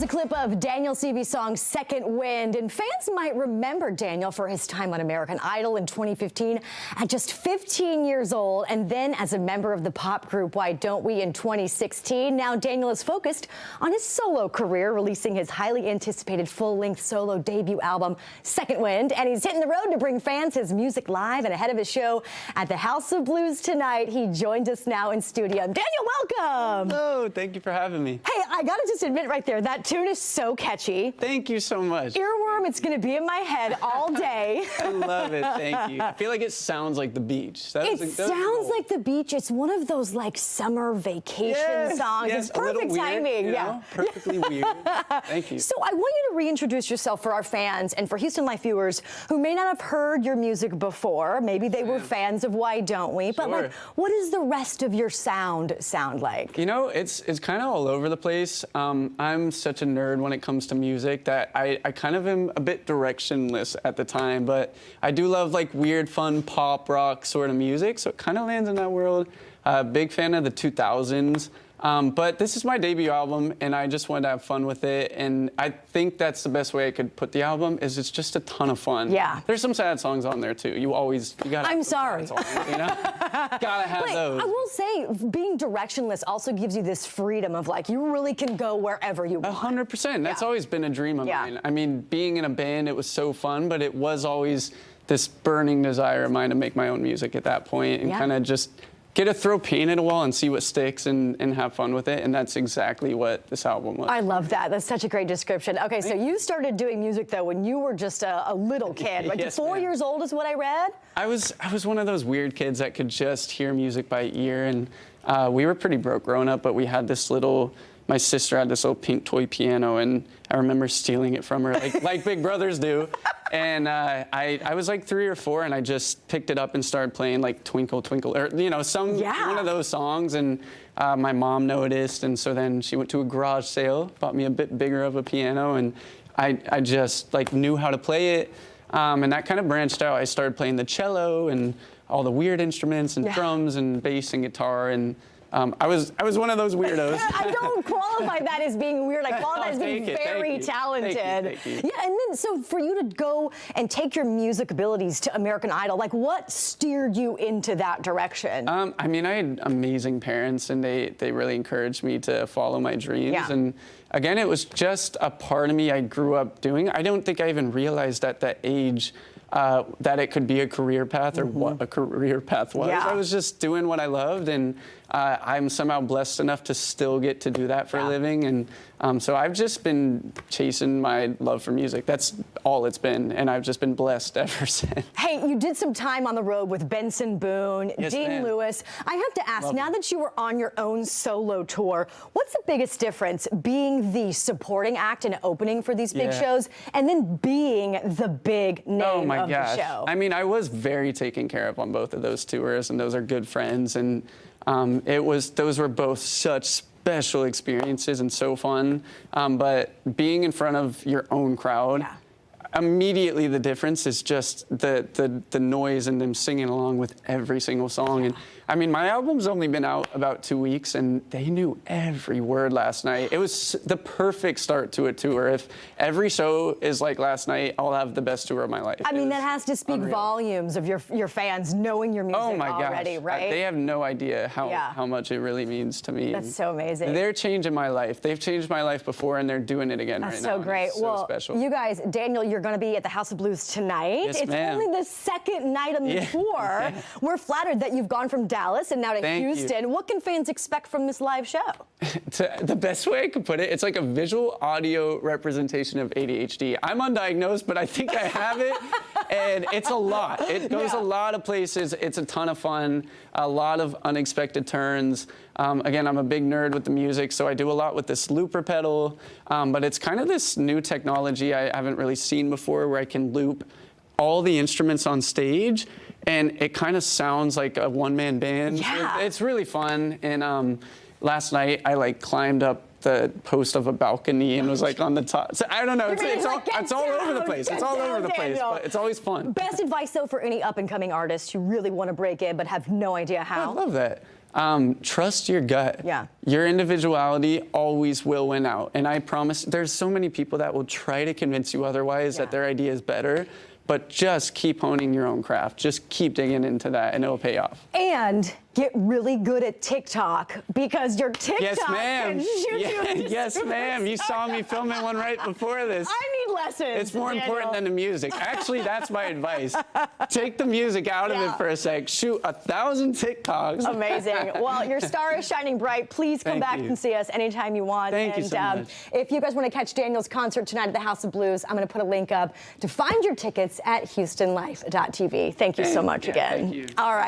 was a clip of Daniel Seavey's song Second Wind, and fans might remember Daniel for his time on American Idol in 2015 at just 15 years old, and then as a member of the pop group Why Don't We in 2016. Now Daniel is focused on his solo career, releasing his highly anticipated full-length solo debut album Second Wind, and he's hitting the road to bring fans his music live. And ahead of his show at the House of Blues tonight, he joins us now in studio. Daniel, welcome. Hello, thank you for having me. Hey, I gotta just admit right there, that tune is so catchy. Thank you so much. Earworm, it's gonna be in my head all day. I love it, thank you. I feel like it sounds like the beach. It sounds like the beach. It's one of those like summer vacation songs. Yes, it's perfect timing. Yeah, perfectly weird. Thank you. So I want you to reintroduce yourself for our fans and for Houston Life viewers who may not have heard your music before. Maybe they were fans of Why Don't We? But like, what does the rest of your sound like? You know, it's kind of all over the place. I'm such a nerd when it comes to music that I kind of am a bit directionless at the time, but I do love like weird, fun pop rock sort of music, so it kind of lands in that world. Big fan of the 2000s. But this is my debut album, and I just wanted to have fun with it. And I think that's the best way I could put the album, is it's just a ton of fun. Yeah. There's some sad songs on there, too. You gotta I'm sorry. Songs, you know? Gotta have those. I will say, being directionless also gives you this freedom of, like, you really can go wherever you want. 100%. That's always been a dream of mine. I mean, being in a band, it was so fun, but it was always this burning desire of mine to make my own music at that point and kind of just get to throw paint at a wall and see what sticks and have fun with it, and that's exactly what this album was. I love that. That's such a great description. Okay, so you started doing music, though, when you were just a little kid, like Yes, 4 years old is what I read? I was one of those weird kids that could just hear music by ear, and we were pretty broke growing up, but we had this little, my sister had this little pink toy piano, and I remember stealing it from her, like big brothers do. And I was like 3 or 4, and I just picked it up and started playing like Twinkle, Twinkle, or you know, one of those songs. And my mom noticed, and so then she went to a garage sale, bought me a bit bigger of a piano, and I just like knew how to play it. And that kind of branched out. I started playing the cello and all the weird instruments and drums and bass and guitar, and I was one of those weirdos. I don't qualify that as being weird. I qualify as being very talented. Thank you. Yeah, and then so for you to go and take your music abilities to American Idol, like what steered you into that direction? I mean, I had amazing parents, and they really encouraged me to follow my dreams. Yeah. And again, it was just a part of me I grew up doing. I don't think I even realized at that age that it could be a career path or what a career path was. I was just doing what I loved, and I'm somehow blessed enough to still get to do that for a living. And so I've just been chasing my love for music. That's all it's been, and I've just been blessed ever since. Hey, you did some time on the road with Benson, Boone, Dean Lewis. I have to ask, now that you were on your own solo tour, what's the biggest difference being the supporting act and opening for these big shows, and then being the big name of the show? I mean, I was very taken care of on both of those tours, and those are good friends, and those were both such special experiences and so fun. But being in front of your own crowd, immediately the difference is just the noise and them singing along with every single song. And I mean, my album's only been out about 2 weeks, and they knew every word last night. It was the perfect start to a tour. If every show is like last night, I'll have the best tour of my life. I mean, that has to speak volumes of your fans knowing your music already, right? They have no idea how much it really means to me. That's so amazing. They're changing my life. They've changed my life before, and they're doing it again right now. That's so great. It's so special. You guys, Daniel, you're going to be at the House of Blues tonight. Yes, it's only the second night on the tour. We're flattered that you've gone from Dallas and now to Houston. What can fans expect from this live show? The best way I could put it, it's like a visual audio representation of ADHD. I'm undiagnosed, but I think I have it, and it's a lot. It goes a lot of places. It's a ton of fun, a lot of unexpected turns. Again, I'm a big nerd with the music, so I do a lot with this looper pedal, but it's kind of this new technology I haven't really seen before, where I can loop all the instruments on stage, and it kind of sounds like a one-man band. It's really fun. And last night I like climbed up the post of a balcony and was like on the top. So I don't know. It's all over the place. It's all over the place, but it's always fun. Best advice though for any up and coming artists who really want to break in but have no idea how? I love that. Trust your gut. Yeah. Your individuality always will win out. And I promise, there's so many people that will try to convince you otherwise that their idea is better, but just keep honing your own craft. Just keep digging into that and it'll pay off. And get really good at TikTok because your TikTok Yes, ma'am. can shoot you into Yes, ma'am. You saw me filming one right before this. I need lessons. It's more important than the music. Actually, that's my advice. Take the music out of it for a sec. Shoot 1,000 TikToks. Amazing. Well, your star is shining bright. Please come back and see us anytime you want. Thank you so much. If you guys want to catch Daniel's concert tonight at the House of Blues, I'm going to put a link up to find your tickets at HoustonLife.tv. Thank you so much again. Thank you. All right.